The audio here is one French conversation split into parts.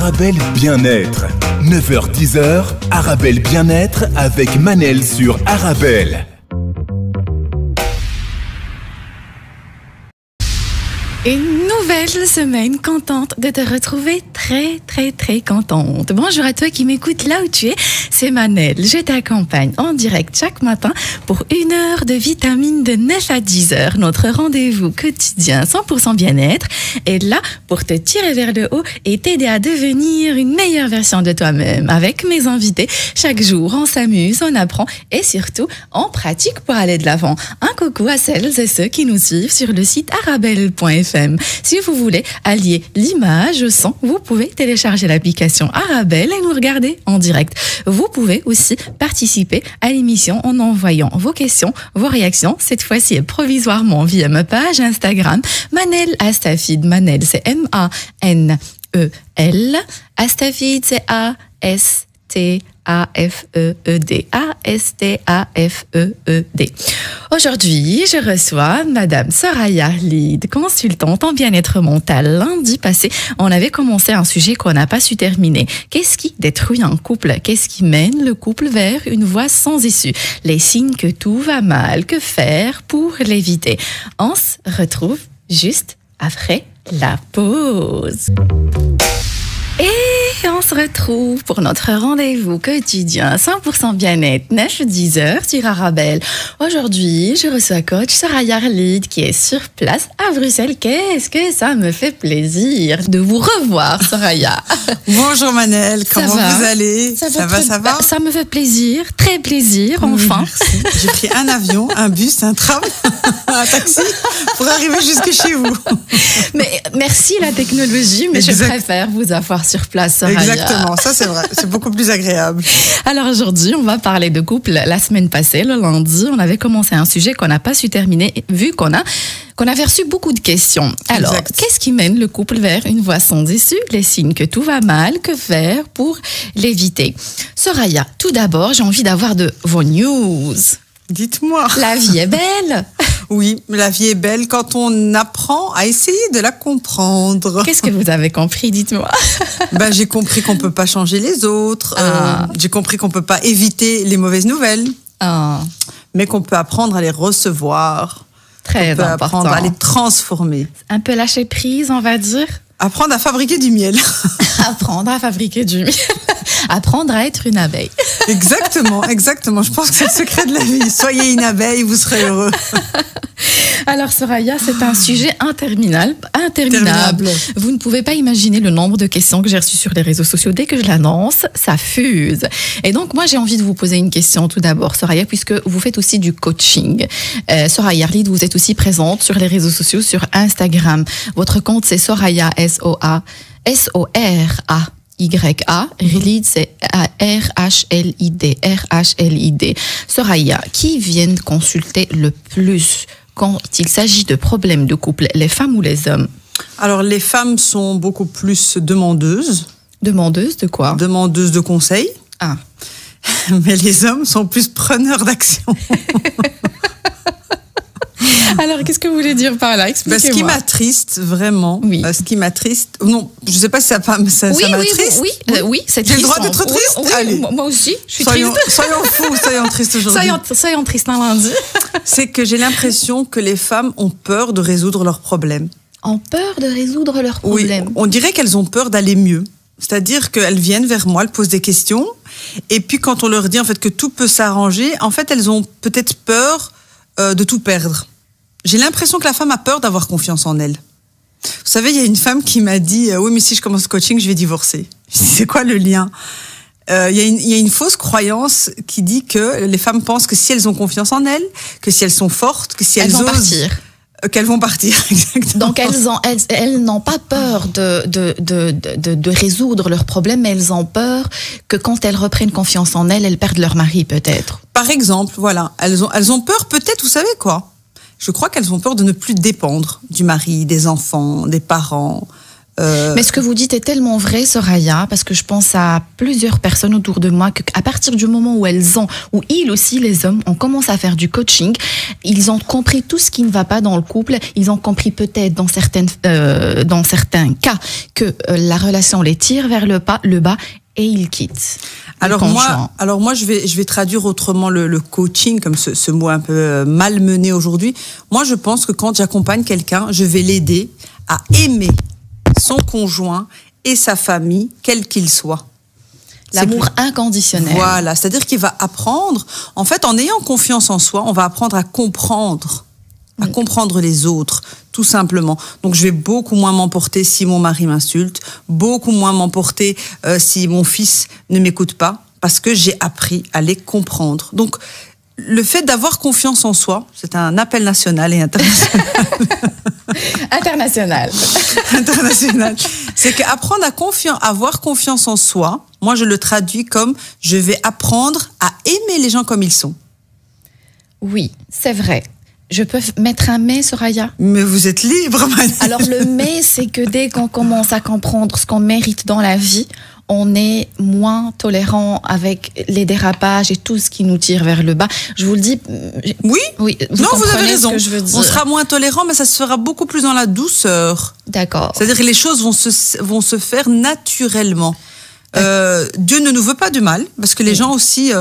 Arabelle Bien-être. 9h-10h, Arabelle Bien-être avec Manel sur Arabelle. Une nouvelle semaine, contente de te retrouver, très contente. Bonjour à toi qui m'écoutes là où tu es, c'est Manel. Je t'accompagne en direct chaque matin pour 1 heure de vitamine de 9 à 10 heures. Notre rendez-vous quotidien 100% bien-être est là pour te tirer vers le haut et t'aider à devenir une meilleure version de toi-même. Avec mes invités, chaque jour on s'amuse, on apprend et surtout on pratique pour aller de l'avant. Un coucou à celles et ceux qui nous suivent sur le site arabelle.fr. Si vous voulez allier l'image au son, vous pouvez télécharger l'application Arabelle et nous regarder en direct. Vous pouvez aussi participer à l'émission en envoyant vos questions, vos réactions, cette fois-ci provisoirement via ma page Instagram Manel Astafid. Manel, c'est M-A-N-E-L. Astafid, c'est A-S-T-A-F-E-E-D. A-S-T-A-F-E-E-D. Aujourd'hui, je reçois Madame Soraya Lid, consultante en bien-être mental. Lundi passé, on avait commencé un sujet qu'on n'a pas su terminer. Qu'est-ce qui détruit un couple? Qu'est-ce qui mène le couple vers une voie sans issue? Les signes que tout va mal, que faire pour l'éviter? On se retrouve juste après la pause. Et on se retrouve pour notre rendez-vous quotidien 100% bien-être 9-10 heures sur Arabelle. Aujourd'hui, je reçois coach Soraya Lid qui est sur place à Bruxelles. Qu'est-ce que ça me fait plaisir de vous revoir, Soraya. Bonjour Manel, comment vous allez? Ça va? Ça me fait plaisir, très plaisir, enfin. Merci. J'ai pris un avion, un bus, un tram, un taxi pour arriver jusque chez vous. Mais merci la technologie, mais je préfère vous avoir sur place, Soraya. Exactement, ça c'est vrai, c'est beaucoup plus agréable. Alors aujourd'hui, on va parler de couple. La semaine passée, le lundi, on avait commencé un sujet qu'on n'a pas su terminer vu qu'on avait reçu beaucoup de questions. Alors, qu'est-ce qui mène le couple vers une voie sans issue? Les signes que tout va mal, que faire pour l'éviter? Soraya, tout d'abord, j'ai envie d'avoir de vos news. Dites-moi. La vie est belle. Oui, la vie est belle quand on apprend à essayer de la comprendre. Qu'est-ce que vous avez compris? Dites-moi. J'ai compris qu'on peut pas changer les autres. J'ai compris qu'on peut pas éviter les mauvaises nouvelles. Mais qu'on peut apprendre à les recevoir. Très important. Apprendre à les transformer. Un peu lâcher prise, on va dire. Apprendre à fabriquer du miel. Apprendre à fabriquer du miel. Apprendre à être une abeille. Exactement. Je pense que c'est le secret de la vie. Soyez une abeille, vous serez heureux. Alors Soraya, c'est un sujet interminable. Vous ne pouvez pas imaginer le nombre de questions que j'ai reçues sur les réseaux sociaux. Dès que je l'annonce, ça fuse. Et donc moi, j'ai envie de vous poser une question tout d'abord, Soraya, puisque vous faites aussi du coaching. Soraya Lid, vous êtes aussi présente sur les réseaux sociaux, sur Instagram. Votre compte, c'est Soraya, S-O-R-A. Y-A, Lid, c'est R-H-L-I-D. Soraya, qui viennent consulter le plus quand il s'agit de problèmes de couple, les femmes ou les hommes? Alors, les femmes sont beaucoup plus demandeuses. Demandeuses de quoi? Demandeuses de conseils. Mais les hommes sont plus preneurs d'action. Alors, qu'est-ce que vous voulez dire par là? Expliquez-moi. Ce qui m'attriste, vraiment, ce qui m'attriste... Non, je ne sais pas si ça m'attriste. Oui, c'est triste. J'ai le droit d'être triste? Oui, allez. Moi aussi, je suis triste. Soyons fous, soyons tristes aujourd'hui. Soyons tristes un lundi. C'est que j'ai l'impression que les femmes ont peur de résoudre leurs problèmes. Ont peur de résoudre leurs problèmes? Oui, on dirait qu'elles ont peur d'aller mieux. C'est-à-dire qu'elles viennent vers moi, elles posent des questions, et puis quand on leur dit en fait que tout peut s'arranger, en fait, elles ont peut-être peur de tout perdre. J'ai l'impression que la femme a peur d'avoir confiance en elle. Vous savez, il y a une femme qui m'a dit « Oui, mais si je commence le coaching, je vais divorcer. » C'est quoi le lien? Il y a une fausse croyance qui dit que les femmes pensent que si elles ont confiance en elles, que si elles sont fortes, que si elles osent... partir. Qu'elles vont partir, exactement. Donc elles n'ont pas peur de résoudre leurs problèmes, mais elles ont peur que quand elles reprennent confiance en elles perdent leur mari peut-être. Par exemple, voilà. Elles ont peur peut-être, vous savez quoi? Je crois qu'elles ont peur de ne plus dépendre du mari, des enfants, des parents, Mais ce que vous dites est tellement vrai, Soraya, parce que je pense à plusieurs personnes autour de moi qu'à partir du moment où ils aussi, les hommes, on commence à faire du coaching, ils ont compris tout ce qui ne va pas dans le couple, ils ont compris peut-être dans certains cas que la relation les tire vers le bas et ils quittent. Alors moi, je vais traduire autrement le coaching, comme ce mot un peu malmené aujourd'hui. Moi, je pense que quand j'accompagne quelqu'un, je vais l'aider à aimer son conjoint et sa famille, quel qu'il soit. L'amour inconditionnel. Voilà, c'est-à-dire qu'il va apprendre, en fait, en ayant confiance en soi, on va apprendre à comprendre les autres, tout simplement. Donc, je vais beaucoup moins m'emporter si mon mari m'insulte, beaucoup moins m'emporter si mon fils ne m'écoute pas, parce que j'ai appris à les comprendre. Donc, le fait d'avoir confiance en soi, c'est un appel national et international. International. C'est qu'apprendre à avoir confiance en soi, moi je le traduis comme je vais apprendre à aimer les gens comme ils sont. Oui, c'est vrai. Je peux mettre un mais, Soraya? Mais vous êtes libre, Manel. Alors le mais, c'est que dès qu'on commence à comprendre ce qu'on mérite dans la vie, on est moins tolérant avec les dérapages et tout ce qui nous tire vers le bas. Je vous le dis. Oui. Vous avez raison. Ce que je veux dire. On sera moins tolérant, mais ça se fera beaucoup plus dans la douceur. D'accord. C'est-à-dire que les choses vont se faire naturellement. Dieu ne nous veut pas du mal, parce que les gens aussi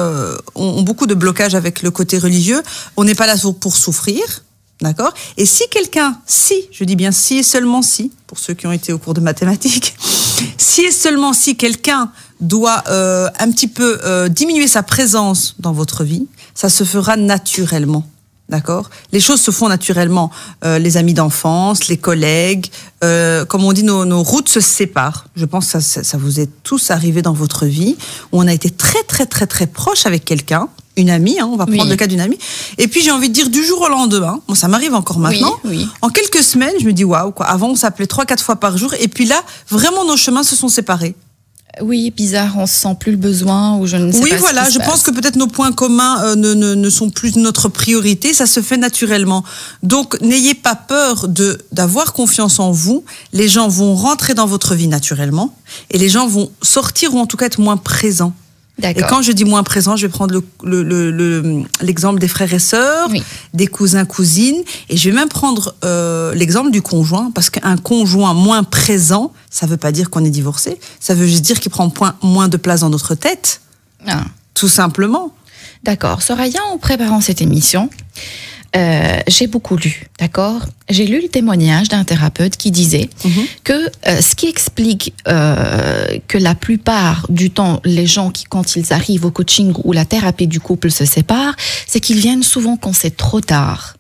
ont beaucoup de blocages avec le côté religieux. On n'est pas là pour souffrir. D'accord? Et si je dis bien si et seulement si, pour ceux qui ont été au cours de mathématiques, si et seulement si quelqu'un doit un petit peu diminuer sa présence dans votre vie, ça se fera naturellement. D'accord? Les choses se font naturellement. Les amis d'enfance, les collègues, comme on dit, nos routes se séparent. Je pense que ça vous est tous arrivé dans votre vie, où on a été très, très, très, très proche avec quelqu'un. Une amie, on va prendre le cas d'une amie. Et puis j'ai envie de dire du jour au lendemain, ça m'arrive encore maintenant, en quelques semaines, je me dis waouh, quoi. Avant on s'appelait 3-4 fois par jour, et puis là, vraiment nos chemins se sont séparés. Oui, bizarre, on ne sent plus le besoin, ou je ne sais pas. Oui, voilà, je pense que peut-être nos points communs ne sont plus notre priorité, ça se fait naturellement. Donc n'ayez pas peur d'avoir confiance en vous, les gens vont rentrer dans votre vie naturellement, et les gens vont sortir ou en tout cas être moins présents. D'accord. Et quand je dis moins présent, je vais prendre l'exemple des frères et sœurs, des cousins, cousines, et je vais même prendre l'exemple du conjoint, parce qu'un conjoint moins présent, ça ne veut pas dire qu'on est divorcé, ça veut juste dire qu'il prend moins de place dans notre tête, tout simplement. D'accord. Soraya, en préparant cette émission, j'ai beaucoup lu, d'accord? J'ai lu le témoignage d'un thérapeute qui disait que ce qui explique que la plupart du temps, les gens quand ils arrivent au coaching ou la thérapie du couple se séparent, c'est qu'ils viennent souvent quand c'est trop tard.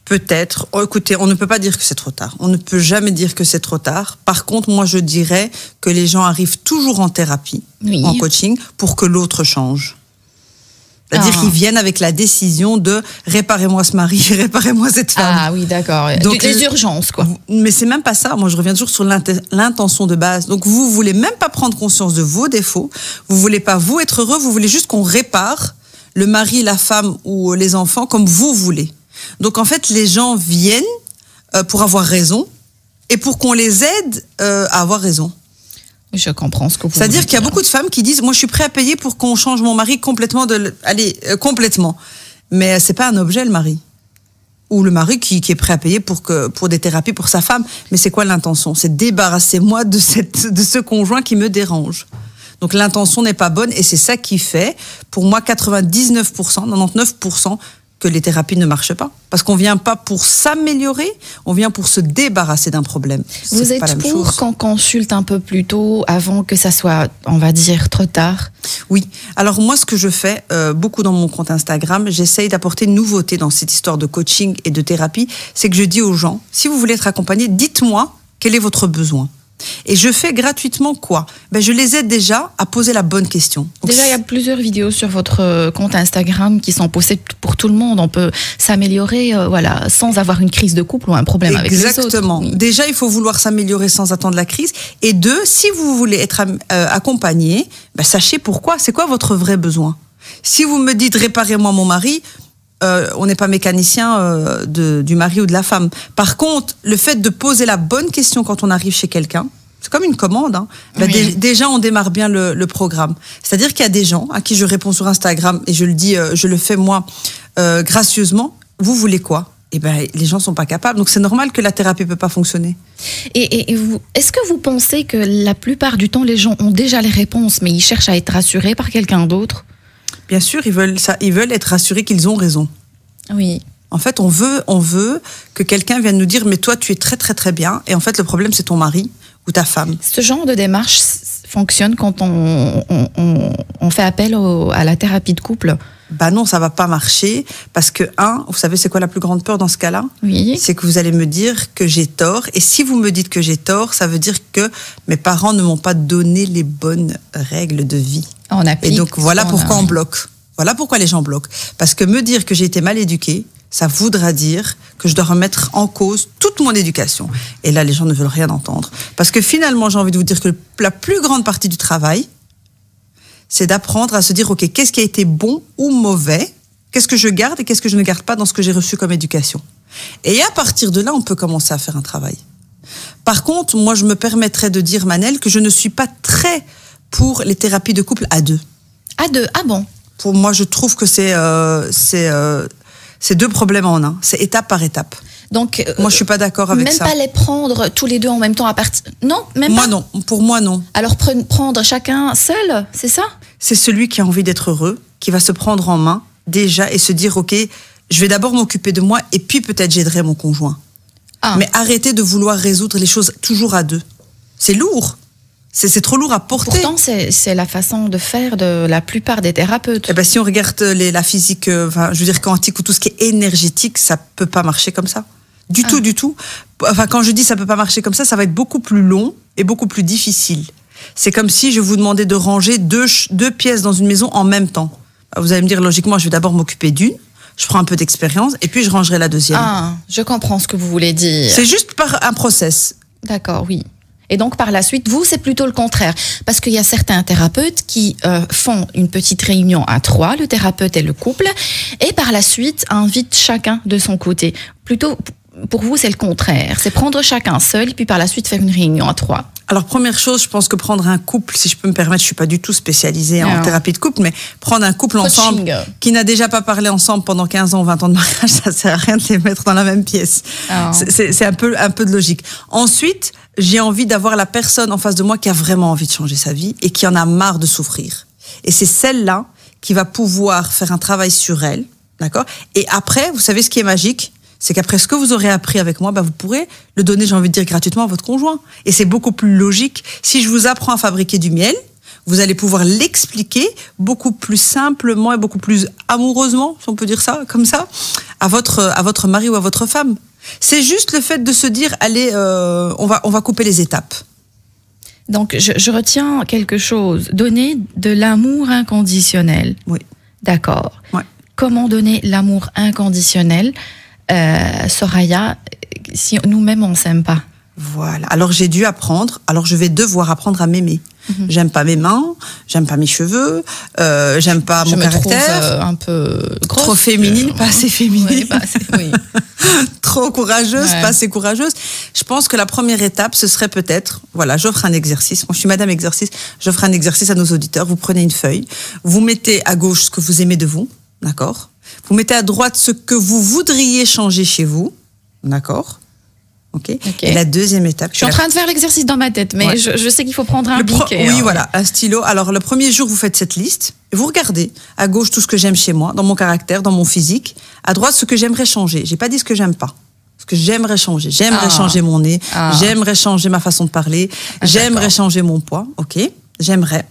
Peut-être. Oh, écoutez, on ne peut pas dire que c'est trop tard. On ne peut jamais dire que c'est trop tard. Par contre, moi, je dirais que les gens arrivent toujours en thérapie, en coaching, pour que l'autre change. C'est-à-dire qu'ils viennent avec la décision de réparez-moi ce mari, réparez-moi cette femme. Ah oui, d'accord. Donc des urgences, quoi. Mais c'est même pas ça. Moi, je reviens toujours sur l'intention de base. Donc, vous voulez même pas prendre conscience de vos défauts. Vous voulez pas vous être heureux. Vous voulez juste qu'on répare le mari, la femme ou les enfants comme vous voulez. Donc, en fait, les gens viennent pour avoir raison et pour qu'on les aide à avoir raison. Je comprends ce que vous voulez dire. C'est-à-dire qu'il y a beaucoup de femmes qui disent « Moi, je suis prêt à payer pour qu'on change mon mari complètement. » Complètement. Mais c'est pas un objet, le mari. Ou le mari qui est prêt à payer pour des thérapies pour sa femme. Mais c'est quoi l'intention? C'est débarrassez-moi de ce conjoint qui me dérange. Donc l'intention n'est pas bonne et c'est ça qui fait, pour moi, 99%, 99%, que les thérapies ne marchent pas. Parce qu'on vient pas pour s'améliorer, on vient pour se débarrasser d'un problème. Vous êtes pour qu'on consulte un peu plus tôt, avant que ça soit, on va dire, trop tard? Oui. Alors moi, ce que je fais beaucoup dans mon compte Instagram, j'essaye d'apporter une nouveauté dans cette histoire de coaching et de thérapie, c'est que je dis aux gens, si vous voulez être accompagné, dites-moi quel est votre besoin. Et je fais gratuitement quoi? Je les aide déjà à poser la bonne question. Donc, déjà, il y a plusieurs vidéos sur votre compte Instagram qui sont postées pour tout le monde. On peut s'améliorer sans avoir une crise de couple ou un problème avec les autres. Exactement. Oui. Déjà, il faut vouloir s'améliorer sans attendre la crise. Et deux, si vous voulez être accompagné, sachez pourquoi. C'est quoi votre vrai besoin? Si vous me dites « réparez-moi mon mari », on n'est pas mécanicien du mari ou de la femme. Par contre, le fait de poser la bonne question quand on arrive chez quelqu'un, c'est comme une commande. Hein. Oui. Déjà, on démarre bien le programme. C'est-à-dire qu'il y a des gens à qui je réponds sur Instagram et je le dis, je le fais moi gracieusement. Vous voulez quoi ? Eh ben, les gens sont pas capables. Donc c'est normal que la thérapie peut pas fonctionner. Et vous, est-ce que vous pensez que la plupart du temps, les gens ont déjà les réponses, mais ils cherchent à être rassurés par quelqu'un d'autre ? Bien sûr, ils veulent être rassurés qu'ils ont raison. Oui. En fait, on veut que quelqu'un vienne nous dire, mais toi, tu es très, très, très bien. Et en fait, le problème, c'est ton mari ou ta femme. Ce genre de démarche fonctionne quand on fait appel à la thérapie de couple ? Bah non, ça va pas marcher. Parce que, vous savez, c'est quoi la plus grande peur dans ce cas-là ? Oui. C'est que vous allez me dire que j'ai tort. Et si vous me dites que j'ai tort, ça veut dire que mes parents ne m'ont pas donné les bonnes règles de vie. On applique. Et donc, voilà pourquoi on bloque. Voilà pourquoi les gens bloquent. Parce que me dire que j'ai été mal éduquée, ça voudra dire que je dois remettre en cause toute mon éducation. Et là, les gens ne veulent rien entendre. Parce que finalement, j'ai envie de vous dire que la plus grande partie du travail, c'est d'apprendre à se dire, OK, qu'est-ce qui a été bon ou mauvais ? Qu'est-ce que je garde et qu'est-ce que je ne garde pas dans ce que j'ai reçu comme éducation ? Et à partir de là, on peut commencer à faire un travail. Par contre, moi, je me permettrais de dire, Manel, que je ne suis pas très pour les thérapies de couple à deux. À deux ? Ah bon ? Pour moi, je trouve que c'est deux problèmes en un. C'est étape par étape. Donc, moi, je suis pas d'accord avec ça. Même pas les prendre tous les deux en même temps à partir. Non, même moi, pas. Non. Pour moi, non. Alors prendre chacun seul, c'est ça ? C'est celui qui a envie d'être heureux, qui va se prendre en main déjà et se dire, OK, je vais d'abord m'occuper de moi et puis peut-être j'aiderai mon conjoint. Ah. Mais arrêtez de vouloir résoudre les choses toujours à deux. C'est lourd. C'est trop lourd à porter. Pourtant, c'est la façon de faire de la plupart des thérapeutes. Eh ben, si on regarde la physique, je veux dire quantique ou tout ce qui est énergétique, ça peut pas marcher comme ça. Du tout. Enfin, quand je dis ça peut pas marcher comme ça va être beaucoup plus long et beaucoup plus difficile. C'est comme si je vous demandais de ranger deux pièces dans une maison en même temps. Vous allez me dire, logiquement, je vais d'abord m'occuper d'une, je prends un peu d'expérience et puis je rangerai la deuxième. Ah, je comprends ce que vous voulez dire. C'est juste par un process. D'accord, oui. Et donc, par la suite, vous, c'est plutôt le contraire. Parce qu'il y a certains thérapeutes qui font une petite réunion à 3, le thérapeute et le couple, et par la suite, invitent chacun de son côté. Plutôt, pour vous, c'est le contraire. C'est prendre chacun seul, puis par la suite, faire une réunion à 3. Alors, première chose, je pense que prendre un couple, si je peux me permettre, je suis pas du tout spécialisée en thérapie de couple, mais prendre un couple ensemble qui n'a déjà pas parlé ensemble pendant 15 ans, 20 ans de mariage, ça sert à rien de les mettre dans la même pièce. C'est un peu de logique. Ensuite, j'ai envie d'avoir la personne en face de moi qui a vraiment envie de changer sa vie et qui en a marre de souffrir. Et c'est celle-là qui va pouvoir faire un travail sur elle, d'accord ? Et après, vous savez ce qui est magique ? C'est qu'après ce que vous aurez appris avec moi, vous pourrez le donner, j'ai envie de dire, gratuitement à votre conjoint. Et c'est beaucoup plus logique. Si je vous apprends à fabriquer du miel, vous allez pouvoir l'expliquer beaucoup plus simplement et beaucoup plus amoureusement, si on peut dire ça, comme ça, à votre mari ou à votre femme. C'est juste le fait de se dire, allez, on va couper les étapes. Donc, je retiens quelque chose. Donner de l'amour inconditionnel. Oui. D'accord. Ouais. Comment donner l'amour inconditionnel, Soraya, si nous-mêmes on s'aime pas? Voilà. Alors j'ai dû apprendre. Alors je vais devoir apprendre à m'aimer. J'aime pas mes mains, j'aime pas mes cheveux, j'aime pas mon caractère. Je me trouve un peu grosse. Trop féminine, pas assez féminine. Oui, pas assez, oui. Trop courageuse, pas assez courageuse. Je pense que la première étape, ce serait peut-être, voilà, j'offre un exercice. Moi, je suis Madame Exercice. J'offre un exercice à nos auditeurs. Vous prenez une feuille, vous mettez à gauche ce que vous aimez de vous, d'accord ? Vous mettez à droite ce que vous voudriez changer chez vous, d'accord ? Okay. Et la deuxième étape... Je suis en train de faire l'exercice dans ma tête, mais je sais qu'il faut prendre un bic. Oui, voilà, un stylo. Alors, le premier jour, vous faites cette liste et vous regardez à gauche tout ce que j'aime chez moi, dans mon caractère, dans mon physique. À droite, ce que j'aimerais changer. J'ai pas dit ce que j'aime pas. Ce que j'aimerais changer. J'aimerais changer mon nez. J'aimerais changer ma façon de parler. J'aimerais changer mon poids. OK, j'aimerais.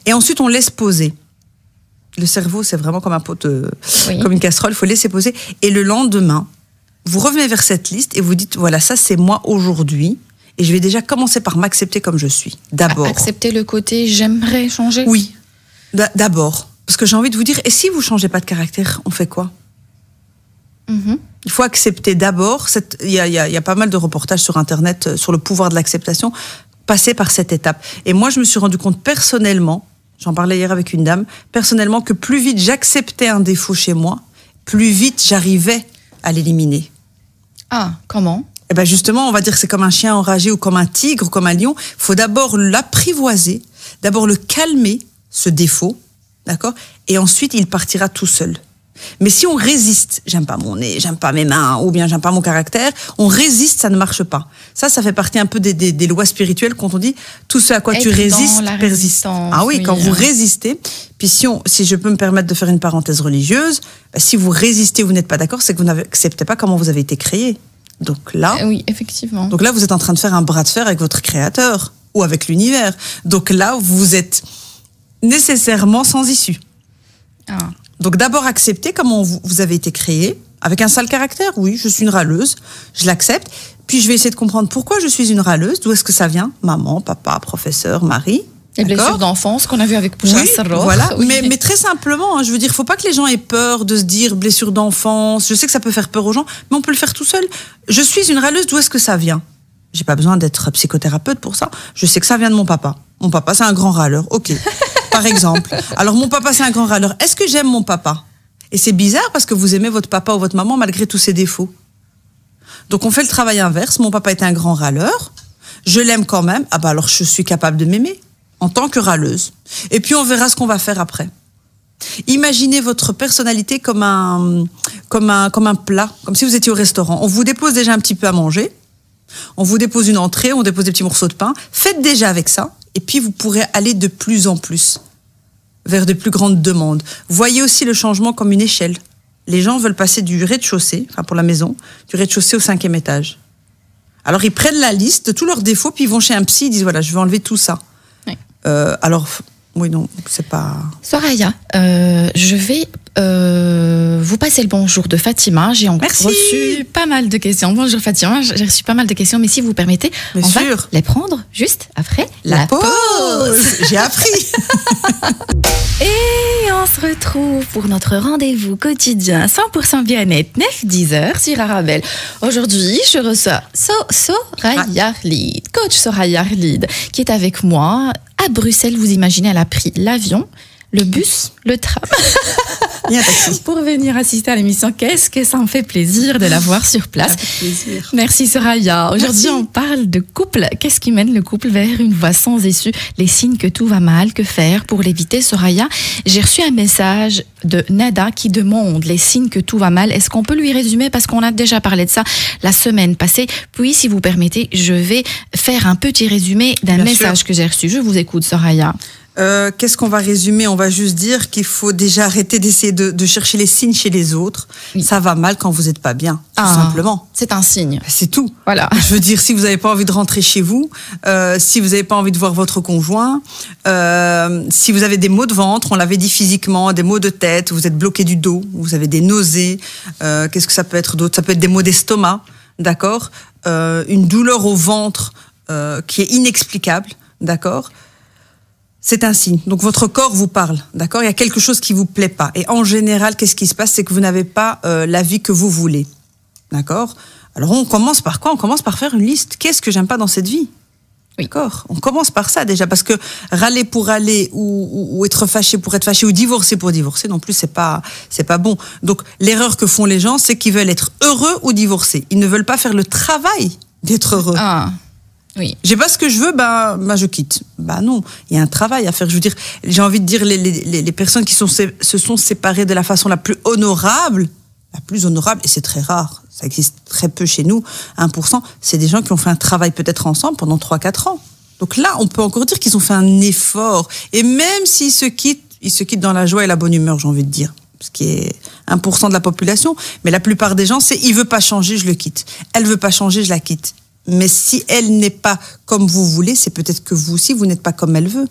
Et ensuite, on laisse poser. Le cerveau, c'est vraiment comme un pot comme une casserole. Il faut laisser poser. Et le lendemain, vous revenez vers cette liste et vous dites, voilà, ça c'est moi aujourd'hui et je vais déjà commencer par m'accepter comme je suis, d'abord. Accepter le côté j'aimerais changer ? Oui, d'abord. Parce que j'ai envie de vous dire, et si vous ne changez pas de caractère, on fait quoi ? Il faut accepter d'abord, il y a pas mal de reportages sur Internet sur le pouvoir de l'acceptation, passer par cette étape. Et moi, je me suis rendu compte personnellement, j'en parlais hier avec une dame, personnellement que plus vite j'acceptais un défaut chez moi, plus vite j'arrivais à l'éliminer. Ah, comment? Eh ben justement, on va dire que c'est comme un chien enragé ou comme un tigre ou comme un lion. Il faut d'abord l'apprivoiser, d'abord le calmer, ce défaut, d'accord? Et ensuite, il partira tout seul. Mais si on résiste, j'aime pas mon nez, j'aime pas mes mains, ou bien j'aime pas mon caractère, on résiste, ça ne marche pas. Ça fait partie un peu des lois spirituelles quand on dit tout ce à quoi tu résistes persiste. Ah oui, quand vous résistez. Puis si je peux me permettre de faire une parenthèse religieuse, si vous résistez, vous n'êtes pas d'accord, c'est que vous n'acceptez pas comment vous avez été créé. Donc là, oui, effectivement. Donc là, vous êtes en train de faire un bras de fer avec votre créateur ou avec l'univers. Donc là, vous êtes nécessairement sans issue. Ah. Donc d'abord accepter comment vous avez été créé, avec un sale caractère. Oui, je suis une râleuse, je l'accepte. Puis je vais essayer de comprendre pourquoi je suis une râleuse, d'où est-ce que ça vient, maman, papa, professeur, mari. Les blessures d'enfance qu'on a vues avec Poucha Sarro. Voilà, oui. Mais très simplement, je veux dire, il ne faut pas que les gens aient peur de se dire blessure d'enfance. Je sais que ça peut faire peur aux gens, mais on peut le faire tout seul. Je suis une râleuse, d'où est-ce que ça vient? J'ai pas besoin d'être psychothérapeute pour ça. Je sais que ça vient de mon papa. Mon papa, c'est un grand râleur. Ok, par exemple. Alors, mon papa, c'est un grand râleur. Est-ce que j'aime mon papa? Et c'est bizarre parce que vous aimez votre papa ou votre maman malgré tous ses défauts. Donc, on fait le travail inverse. Mon papa était un grand râleur. Je l'aime quand même. Ah bah alors, je suis capable de m'aimer en tant que râleuse. Et puis, on verra ce qu'on va faire après. Imaginez votre personnalité comme un plat, comme si vous étiez au restaurant. On vous dépose déjà un petit peu à manger. On vous dépose une entrée, on dépose des petits morceaux de pain. Faites déjà avec ça. Et puis, vous pourrez aller de plus en plus vers de plus grandes demandes. Voyez aussi le changement comme une échelle. Les gens veulent passer du rez-de-chaussée, enfin pour la maison, du rez-de-chaussée au 5e étage. Alors, ils prennent la liste de tous leurs défauts, puis ils vont chez un psy, ils disent, voilà, je vais enlever tout ça. Oui. Alors, oui, non, c'est pas... Soraya, je vais vous passer le bonjour de Fatima. J'ai reçu pas mal de questions. Bonjour Fatima, j'ai reçu pas mal de questions, mais si vous permettez, on va les prendre juste après la pause. J'ai appris. Et on se retrouve pour notre rendez-vous quotidien 100% bien-être 9-10 heures sur Arabelle. Aujourd'hui, je reçois Soraya Arlid, coach Soraya Arlid, qui est avec moi à Bruxelles. Vous imaginez, elle a pris l'avion, le bus, le tram pour venir assister à l'émission. Qu'est-ce que ça me fait plaisir de la voir sur place. Plaisir. Merci Soraya. Aujourd'hui, on parle de couple. Qu'est-ce qui mène le couple vers une voie sans issue? Les signes que tout va mal, que faire pour l'éviter, Soraya? J'ai reçu un message de Nada qui demande les signes que tout va mal. Est-ce qu'on peut lui résumer? Parce qu'on a déjà parlé de ça la semaine passée. Puis, si vous permettez, je vais faire un petit résumé d'un message que j'ai reçu. Je vous écoute, Soraya. Qu'est-ce qu'on va résumer? On va juste dire qu'il faut déjà arrêter d'essayer de chercher les signes chez les autres. Oui. Ça va mal quand vous n'êtes pas bien, tout simplement. C'est un signe. C'est tout. Voilà. Je veux dire, si vous n'avez pas envie de rentrer chez vous, si vous n'avez pas envie de voir votre conjoint, si vous avez des maux de ventre, on l'avait dit physiquement, des maux de tête, vous êtes bloqué du dos, vous avez des nausées, qu'est-ce que ça peut être d'autre? Ça peut être des maux d'estomac, d'accord? Une douleur au ventre qui est inexplicable, d'accord? C'est un signe. Donc, votre corps vous parle, d'accord? Il y a quelque chose qui vous plaît pas. Et en général, qu'est-ce qui se passe? C'est que vous n'avez pas la vie que vous voulez, d'accord? Alors, on commence par quoi? On commence par faire une liste. Qu'est-ce que j'aime pas dans cette vie? Oui. D'accord? On commence par ça, déjà, parce que râler pour râler, ou être fâché pour être fâché, ou divorcer pour divorcer, non plus, c'est pas bon. Donc, l'erreur que font les gens, c'est qu'ils veulent être heureux ou divorcer. Ils ne veulent pas faire le travail d'être heureux. Ah. Oui. J'ai pas ce que je veux, je quitte. Non, il y a un travail à faire. Je veux dire, j'ai envie de dire, les personnes qui se sont séparées de la façon la plus honorable, et c'est très rare, ça existe très peu chez nous, 1%, c'est des gens qui ont fait un travail peut-être ensemble pendant 3-4 ans. Donc là, on peut encore dire qu'ils ont fait un effort. Et même s'ils se quittent, ils se quittent dans la joie et la bonne humeur, j'ai envie de dire. Ce qui est 1% de la population. Mais la plupart des gens, c'est, il veut pas changer, je le quitte. Elle veut pas changer, je la quitte. Mais si elle n'est pas comme vous voulez, c'est peut-être que vous aussi, vous n'êtes pas comme elle veut.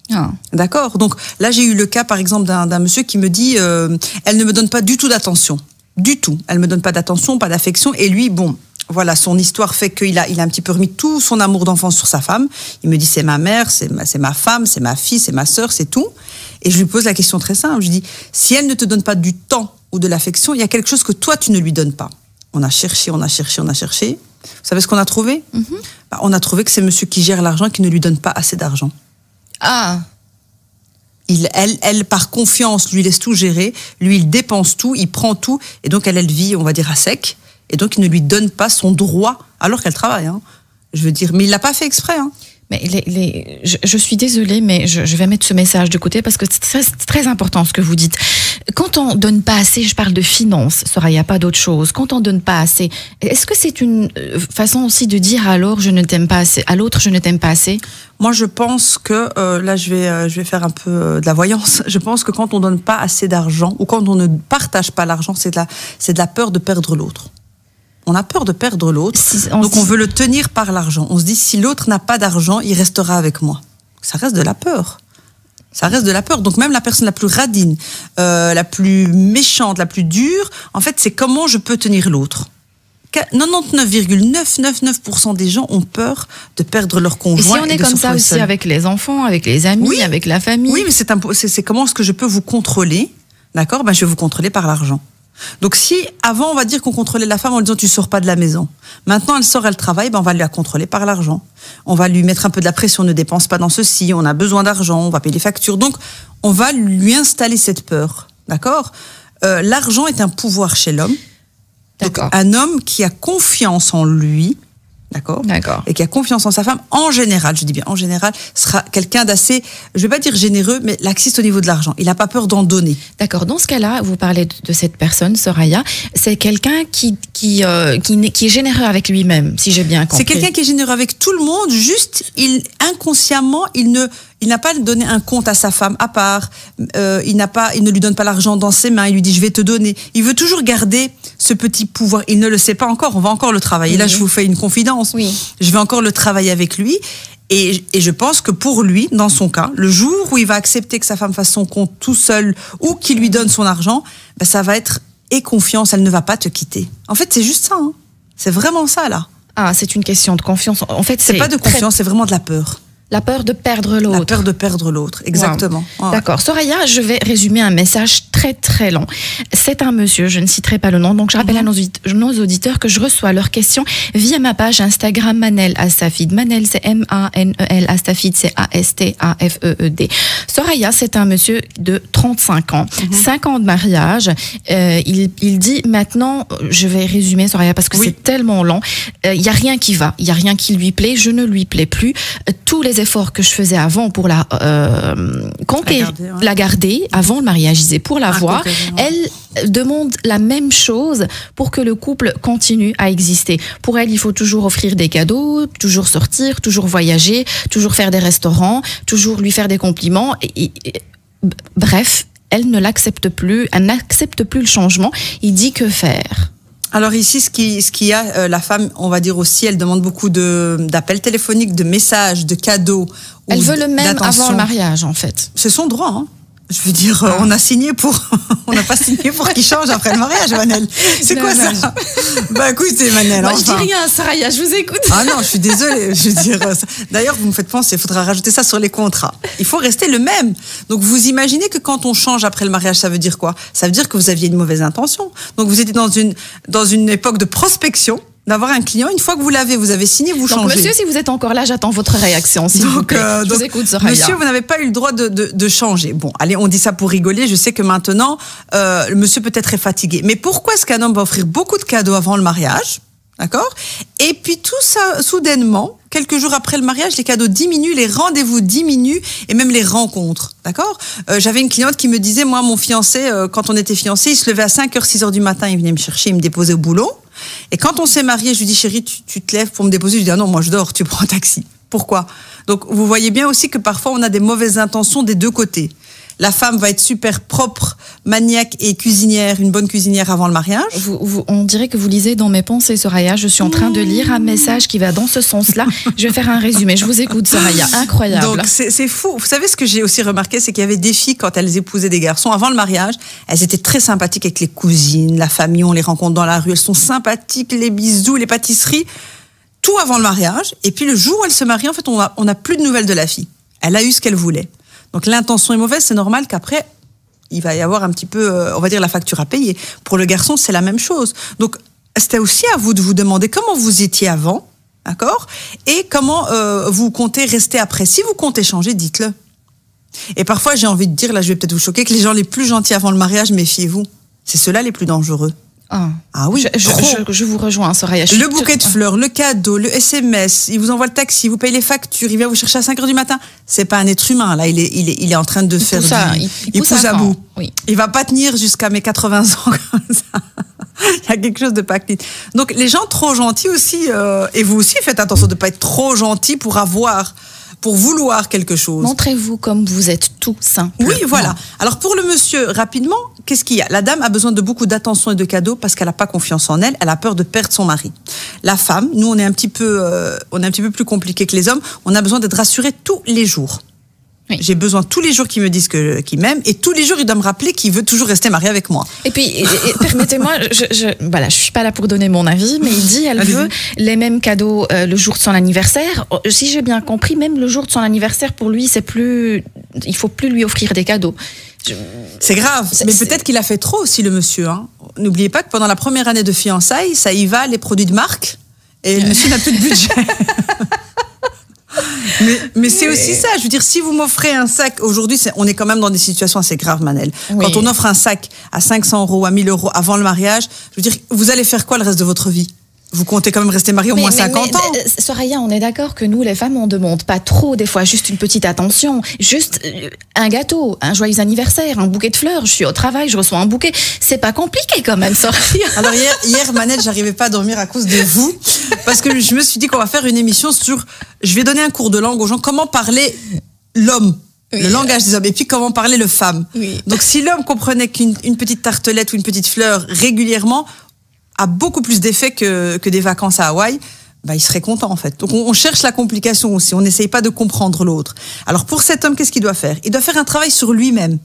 Ah. D'accord? Donc là, j'ai eu le cas, par exemple, d'un monsieur qui me dit elle ne me donne pas du tout d'attention. Du tout. Elle ne me donne pas d'attention, pas d'affection. Et lui, voilà, son histoire fait qu'il a un petit peu remis tout son amour d'enfance sur sa femme. Il me dit c'est ma mère, c'est ma femme, c'est ma fille, c'est ma sœur, c'est tout. Et je lui pose la question très simple. Je lui dis si elle ne te donne pas du temps ou de l'affection, il y a quelque chose que toi, tu ne lui donnes pas. On a cherché. Vous savez ce qu'on a trouvé? On a trouvé que c'est monsieur qui gère l'argent qui ne lui donne pas assez d'argent. Ah. Elle, par confiance, lui laisse tout gérer. Lui, il dépense tout, il prend tout. Et donc, elle vit, on va dire, à sec. Et donc, il ne lui donne pas son droit, alors qu'elle travaille. Hein. Je veux dire, mais il l'a pas fait exprès. Hein. Mais je suis désolée, mais je vais mettre ce message de côté parce que c'est très important ce que vous dites. Quand on donne pas assez, je parle de finances, Soraya, pas d'autre chose. Quand on donne pas assez, est-ce que c'est une façon aussi de dire à l'autre je ne t'aime pas assez, à l'autre je ne t'aime pas assez? Moi, je pense que là, je vais faire un peu de la voyance. Je pense que quand on donne pas assez d'argent ou quand on ne partage pas l'argent, c'est de la peur de perdre l'autre. On a peur de perdre l'autre, donc on veut le tenir par l'argent. On se dit, si l'autre n'a pas d'argent, il restera avec moi. Ça reste de la peur. Ça reste de la peur. Donc même la personne la plus radine, la plus méchante, la plus dure, en fait, c'est comment je peux tenir l'autre. 99,999% des gens ont peur de perdre leur conjoint. Et si on est comme ça aussi avec les enfants, avec les amis, oui, avec la famille. Oui, mais c'est comment est-ce que je peux vous contrôler, d'accord ? Je vais vous contrôler par l'argent. Donc si, avant, on va dire qu'on contrôlait la femme en lui disant tu sors pas de la maison. Maintenant, elle sort, elle travaille, on va la contrôler par l'argent. On va lui mettre un peu de la pression, ne dépense pas dans ceci, on a besoin d'argent, on va payer les factures. Donc, on va lui installer cette peur, d'accord ? L'argent est un pouvoir chez l'homme. D'accord. Donc, un homme qui a confiance en lui, d'accord, et qui a confiance en sa femme, en général, je dis bien en général, sera quelqu'un d'assez, je vais pas dire généreux, mais laxiste au niveau de l'argent. Il n'a pas peur d'en donner. D'accord. Dans ce cas-là, vous parlez de cette personne, Soraya, c'est quelqu'un qui est généreux avec lui-même, si j'ai bien compris. C'est quelqu'un qui est généreux avec tout le monde, juste, inconsciemment, il n'a pas donné un compte à sa femme à part, il ne lui donne pas l'argent dans ses mains, il lui dit je vais te donner. Il veut toujours garder ce petit pouvoir. Il ne le sait pas encore, on va encore le travailler. Oui. Là, je vous fais une confidence. Oui. Je vais encore le travailler avec lui. Et je pense que pour lui, dans son cas, le jour où il va accepter que sa femme fasse son compte tout seul ou qu'il lui donne son argent, ça va être et confiance, elle ne va pas te quitter. En fait, c'est juste ça. Hein. C'est vraiment ça, là. Ah, c'est une question de confiance. En fait, c'est pas de confiance, c'est vraiment de la peur. La peur de perdre l'autre. La peur de perdre l'autre, exactement. Wow. Ouais. D'accord. Soraya, je vais résumer un message très très long. C'est un monsieur, je ne citerai pas le nom, donc je rappelle à nos auditeurs que je reçois leurs questions via ma page Instagram Manel Astafid. Manel, c'est M-A-N-E-L, Astafid, c'est A-S-T-A-F-E-E-D. Soraya, c'est un monsieur de 35 ans, 5 ans de mariage. Il dit maintenant, je vais résumer Soraya parce que c'est tellement long, il n'y a rien qui va, il n'y a rien qui lui plaît, je ne lui plais plus. Tous les efforts que je faisais avant pour la garder avant le mariage, je disais pour la voir, elle demande la même chose pour que le couple continue à exister. Pour elle, il faut toujours offrir des cadeaux, toujours sortir, toujours voyager, toujours faire des restaurants, toujours lui faire des compliments. Bref, elle ne l'accepte plus, elle n'accepte plus le changement. Il dit que faire ? Alors ici, ce qu'il y a, la femme, on va dire aussi, elle demande beaucoup d'appels téléphoniques, de messages, de cadeaux. Elle veut le même avant le mariage, en fait. C'est son droit, hein. Je veux dire, on n'a pas signé pour qu'il change après le mariage, Manel. C'est quoi ça? Écoutez, Manel. Moi, je dis rien, Soraya, je vous écoute. Ah non, je suis désolée. Je veux dire, d'ailleurs, vous me faites penser, il faudra rajouter ça sur les contrats. Il faut rester le même. Donc, vous imaginez que quand on change après le mariage, ça veut dire quoi? Ça veut dire que vous aviez une mauvaise intention. Donc, vous étiez dans une époque de prospection. D'avoir un client, une fois que vous avez signé, vous changez. Donc, monsieur, si vous êtes encore là, j'attends votre réaction, s'il vous plaît. Je vous écoute, Soraya. Monsieur, vous n'avez pas eu le droit de changer. Bon, allez, on dit ça pour rigoler. Je sais que maintenant, le monsieur peut-être est fatigué. Mais pourquoi est-ce qu'un homme va offrir beaucoup de cadeaux avant le mariage? D'accord? Et puis tout ça, soudainement, quelques jours après le mariage, les cadeaux diminuent, les rendez-vous diminuent et même les rencontres. D'accord? J'avais une cliente qui me disait, moi, mon fiancé, quand on était fiancés, il se levait à 5h, 6h du matin, il venait me chercher, il me déposait au boulot. Et quand on s'est mariés, je lui dis, chérie, tu te lèves pour me déposer? Je lui dis, ah non, moi je dors, tu prends un taxi. Pourquoi? Donc, vous voyez bien aussi que parfois, on a des mauvaises intentions des deux côtés. La femme va être super propre, maniaque et cuisinière, une bonne cuisinière avant le mariage. On dirait que vous lisez dans mes pensées, Soraya. Je suis en train de lire un message qui va dans ce sens-là. Je vais faire un résumé. Je vous écoute, Soraya. Incroyable. Donc, c'est fou. Vous savez, ce que j'ai aussi remarqué, c'est qu'il y avait des filles, quand elles épousaient des garçons, avant le mariage, elles étaient très sympathiques avec les cousines, la famille, on les rencontre dans la rue, elles sont sympathiques, les bisous, les pâtisseries, tout avant le mariage. Et puis, le jour où elles se marient, en fait, on n'a plus de nouvelles de la fille. Elle a eu ce qu'elle voulait. Donc l'intention est mauvaise, c'est normal qu'après, il va y avoir un petit peu, on va dire, la facture à payer. Pour le garçon, c'est la même chose. Donc c'était aussi à vous de vous demander comment vous étiez avant, d'accord? Et comment vous comptez rester après. Si vous comptez changer, dites-le. Et parfois, j'ai envie de dire, là, je vais peut-être vous choquer, que les gens les plus gentils avant le mariage, méfiez-vous. C'est ceux-là les plus dangereux. Ah oui, je vous rejoins, Soraya. Le bouquet de fleurs, le cadeau, le SMS, il vous envoie le taxi, vous payez les factures, il vient vous chercher à 5h du matin. C'est pas un être humain, là, il est en train de faire il pousse à bout. Oui. Il va pas tenir jusqu'à mes 80 ans comme ça. Il y a quelque chose de pas clean. Donc les gens trop gentils aussi, et vous aussi faites attention de pas être trop gentil pour vouloir quelque chose. Montrez-vous comme vous êtes tout simplement. Oui, voilà. Alors pour le monsieur, rapidement, qu'est-ce qu'il y a? La dame a besoin de beaucoup d'attention et de cadeaux parce qu'elle n'a pas confiance en elle, elle a peur de perdre son mari. La femme, nous on est un petit peu plus compliqué que les hommes, on a besoin d'être rassuré tous les jours. Oui. J'ai besoin tous les jours qu'il me dise qu'il m'aime et tous les jours il doit me rappeler qu'il veut toujours rester marié avec moi. Et puis, permettez-moi, je suis pas là pour donner mon avis, mais il dit elle veut les mêmes cadeaux le jour de son anniversaire. Si j'ai bien compris, même le jour de son anniversaire pour lui, il faut plus lui offrir des cadeaux. C'est grave, mais peut-être qu'il a fait trop aussi le monsieur. Hein. N'oubliez pas que pendant la première année de fiançailles, ça y va les produits de marque et le monsieur n'a plus de budget. Mais c'est aussi ça, je veux dire, si vous m'offrez un sac, aujourd'hui, on est quand même dans des situations assez graves, Manel. Oui. Quand on offre un sac à 500 €, à 1000 € avant le mariage, je veux dire, vous allez faire quoi le reste de votre vie? Vous comptez quand même rester marié au moins 50 ans. Soraya, on est d'accord que nous, les femmes, on demande pas trop, des fois, juste une petite attention, juste un gâteau, un joyeux anniversaire, un bouquet de fleurs. Je suis au travail, je reçois un bouquet. C'est pas compliqué quand même, Soraya. Alors hier, Manel, j'arrivais pas à dormir à cause de vous, parce que je me suis dit qu'on va faire une émission sur, je vais donner un cours de langue aux gens, comment parler l'homme. Oui. Le langage des hommes, et puis comment parler le femme. Oui. Donc si l'homme comprenait qu'une petite tartelette ou une petite fleur régulièrement a beaucoup plus d'effet que des vacances à Hawaï, il serait content en fait. Donc on cherche la complication aussi, on n'essaye pas de comprendre l'autre. Alors pour cet homme, qu'est-ce qu'il doit faire? Il doit faire un travail sur lui-même.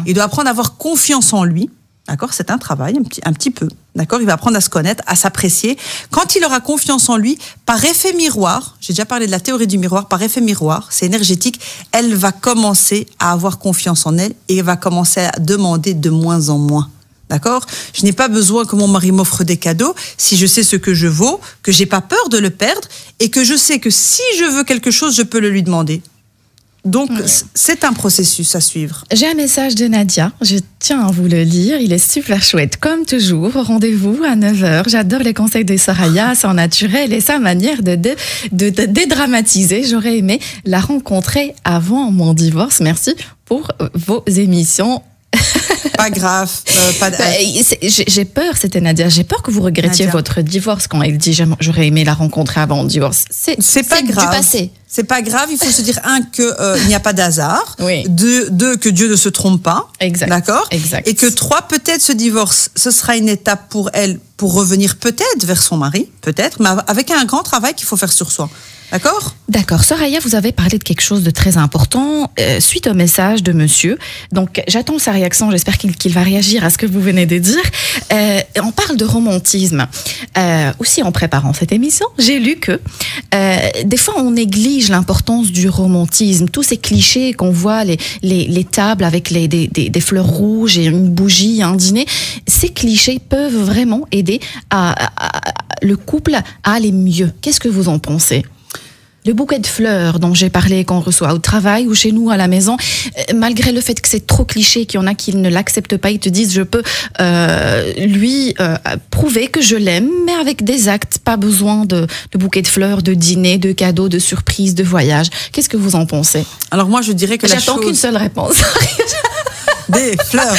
Il doit apprendre à avoir confiance en lui. D'accord? C'est un travail, un petit peu. D'accord? Il va apprendre à se connaître, à s'apprécier. Quand il aura confiance en lui, par effet miroir, j'ai déjà parlé de la théorie du miroir, par effet miroir, c'est énergétique, elle va commencer à avoir confiance en elle et va commencer à demander de moins en moins. D'accord? Je n'ai pas besoin que mon mari m'offre des cadeaux si je sais ce que je vaux, que j'ai pas peur de le perdre et que je sais que si je veux quelque chose, je peux le lui demander. Donc, c'est un processus à suivre. J'ai un message de Nadia, je tiens à vous le lire, il est super chouette. Comme toujours, rendez-vous à 9h. J'adore les conseils de Soraya, son naturel et sa manière de dédramatiser. J'aurais aimé la rencontrer avant mon divorce. Merci pour vos émissions. Pas grave. J'ai peur, c'était Nadia. J'ai peur que vous regrettiez votre divorce quand elle dit j'aurais aimé la rencontrer avant le divorce. C'est pas grave. Du passé. C'est pas grave. Il faut se dire il n'y a pas d'hasard. Oui. Deux, que Dieu ne se trompe pas. Exact. D'accord. Exact. Et que 3, peut-être ce divorce, ce sera une étape pour elle pour revenir peut-être vers son mari, peut-être, mais avec un grand travail qu'il faut faire sur soi. D'accord? D'accord. Soraya, vous avez parlé de quelque chose de très important suite au message de monsieur. Donc, j'attends sa réaction. J'espère qu'il va réagir à ce que vous venez de dire. On parle de romantisme. Aussi, en préparant cette émission, j'ai lu que des fois, on néglige l'importance du romantisme. Tous ces clichés qu'on voit, les tables avec des fleurs rouges et une bougie, un dîner, ces clichés peuvent vraiment aider le couple à aller mieux. Qu'est-ce que vous en pensez? Le bouquet de fleurs dont j'ai parlé qu'on reçoit au travail ou chez nous à la maison, malgré le fait que c'est trop cliché, qu'il y en a qui ne l'acceptent pas, ils te disent je peux lui prouver que je l'aime, mais avec des actes, pas besoin de bouquet de fleurs, de dîner, de cadeaux, de surprises, de voyages. Qu'est-ce que vous en pensez? Alors moi je dirais que j'attends qu'une seule réponse. Des fleurs.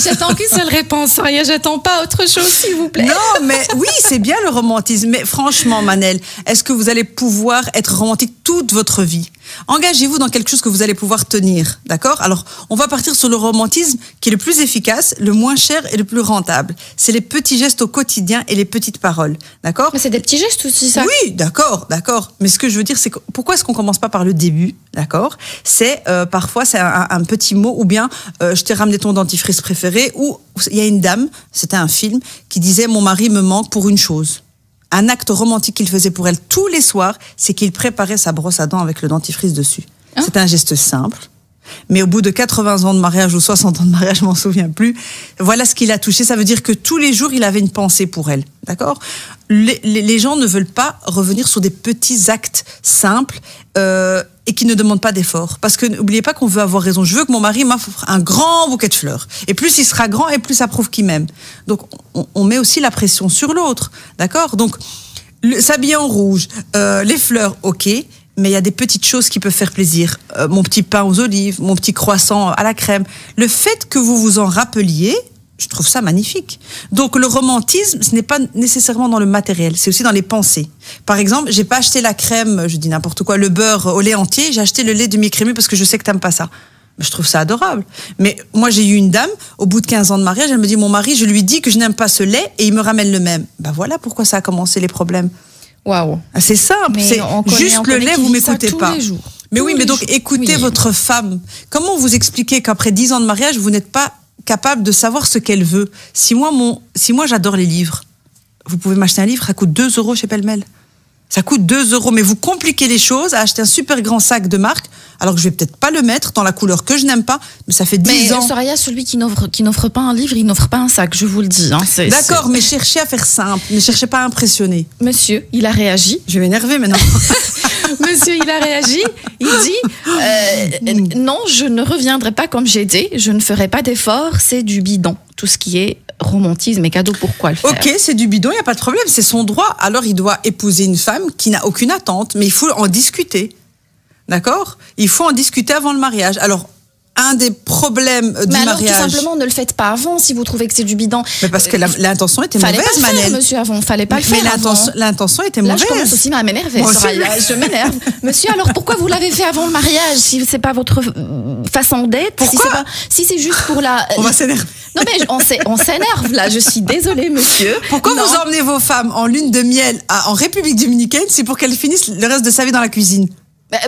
J'attends qu'une seule réponse, Soraya, j'attends pas autre chose, s'il vous plaît. Non, mais oui, c'est bien le romantisme. Mais franchement, Manel, est-ce que vous allez pouvoir être romantique toute votre vie? Engagez-vous dans quelque chose que vous allez pouvoir tenir, d'accord? Alors, on va partir sur le romantisme qui est le plus efficace, le moins cher et le plus rentable. C'est les petits gestes au quotidien et les petites paroles, d'accord? Mais c'est des petits gestes aussi, ça? Oui, d'accord. Mais ce que je veux dire, c'est que pourquoi est-ce qu'on commence pas par le début, d'accord? C'est parfois c'est un petit mot ou bien je t'ai ramené ton dentifrice préféré, ou il y a une dame, c'était un film, qui disait mon mari me manque pour une chose. Un acte romantique qu'il faisait pour elle tous les soirs, c'est qu'il préparait sa brosse à dents avec le dentifrice dessus. C'était un geste simple, Mais au bout de 80 ans de mariage ou 60 ans de mariage, je m'en souviens plus, voilà ce qu'il a touché. Ça veut dire que tous les jours, il avait une pensée pour elle. D'accord ? Les gens ne veulent pas revenir sur des petits actes simples et qui ne demandent pas d'effort. Parce que n'oubliez pas qu'on veut avoir raison. Je veux que mon mari m'offre un grand bouquet de fleurs. Et plus il sera grand, et plus ça prouve qu'il m'aime. Donc, on met aussi la pression sur l'autre. D'accord ? Donc, s'habiller en rouge, les fleurs, ok. Mais il y a des petites choses qui peuvent faire plaisir. Mon petit pain aux olives, mon petit croissant à la crème. Le fait que vous vous en rappeliez, je trouve ça magnifique. Donc le romantisme, ce n'est pas nécessairement dans le matériel, c'est aussi dans les pensées. Par exemple, j'ai pas acheté la crème, je dis n'importe quoi, le beurre au lait entier, j'ai acheté le lait demi-crémeux parce que je sais que t'aimes pas ça. Je trouve ça adorable. Mais moi, j'ai eu une dame, au bout de 15 ans de mariage, elle me dit, mon mari, je lui dis que je n'aime pas ce lait et il me ramène le même. Ben voilà pourquoi ça a commencé les problèmes. Waouh. C'est simple, c'est juste le lait, vous m'écoutez pas. Mais oui, mais donc écoutez votre femme. Comment vous expliquez qu'après 10 ans de mariage, vous n'êtes pas capable de savoir ce qu'elle veut? Si moi j'adore les livres, vous pouvez m'acheter un livre, ça coûte 2 € chez Pêle-Mêle. Ça coûte 2 €, mais vous compliquez les choses à acheter un super grand sac de marque, alors que je vais peut-être pas le mettre dans la couleur que je n'aime pas, mais ça fait 10 ans. Mais Soraya, celui qui n'offre pas un livre, il n'offre pas un sac, je vous le dis. Hein. D'accord, mais cherchez à faire simple, ne cherchez pas à impressionner. Monsieur, il a réagi. Je vais m'énerver maintenant. Monsieur, il a réagi. Il dit non, je ne reviendrai pas comme j'étais, je ne ferai pas d'effort, c'est du bidon. Tout ce qui est romantisme et cadeau, pourquoi le faire? Ok, c'est du bidon, il n'y a pas de problème, c'est son droit. Alors il doit épouser une femme qui n'a aucune attente, mais il faut en discuter. D'accord ? Il faut en discuter avant le mariage. Alors, un des problèmes du mariage... Mais alors, tout simplement, ne le faites pas avant si vous trouvez que c'est du bidon. Mais parce que l'intention était mauvaise, Manel. Fallait pas le faire, monsieur, avant. Fallait pas le faire avant. L'intention était mauvaise. Là, je commence aussi à m'énerver, Soraya. Je m'énerve. Monsieur, alors pourquoi vous l'avez fait avant le mariage si c'est pas votre façon d'être? Pourquoi? Si c'est juste pour la... On va s'énerver. Non, mais on s'énerve, là. Je suis désolée, monsieur. Pourquoi vous emmenez vos femmes en lune de miel en République dominicaine? C'est pour qu'elles finissent le reste de sa vie dans la cuisine.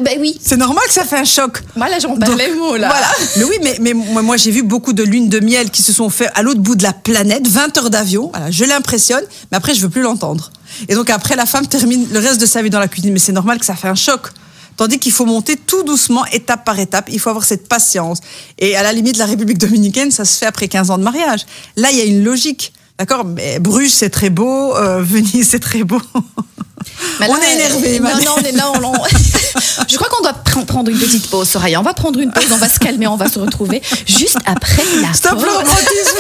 Ben oui. C'est normal que ça fait un choc. Voilà, j'en perds les mots, là. Voilà. Mais oui, mais moi, j'ai vu beaucoup de lunes de miel qui se sont fait à l'autre bout de la planète, 20 heures d'avion. Voilà, je l'impressionne, mais après, je veux plus l'entendre. Et donc, après, la femme termine le reste de sa vie dans la cuisine. Mais c'est normal que ça fait un choc. Tandis qu'il faut monter tout doucement, étape par étape. Il faut avoir cette patience. Et à la limite, la République dominicaine, ça se fait après 15 ans de mariage. Là, il y a une logique. D'accord? Mais Bruges, c'est très beau. Venise, c'est très beau. Là, on est énervé. Non. Je crois qu'on doit prendre une petite pause, Soraya. On va prendre une pause, on va se calmer, on va se retrouver juste après la pause. Stop le romantisme.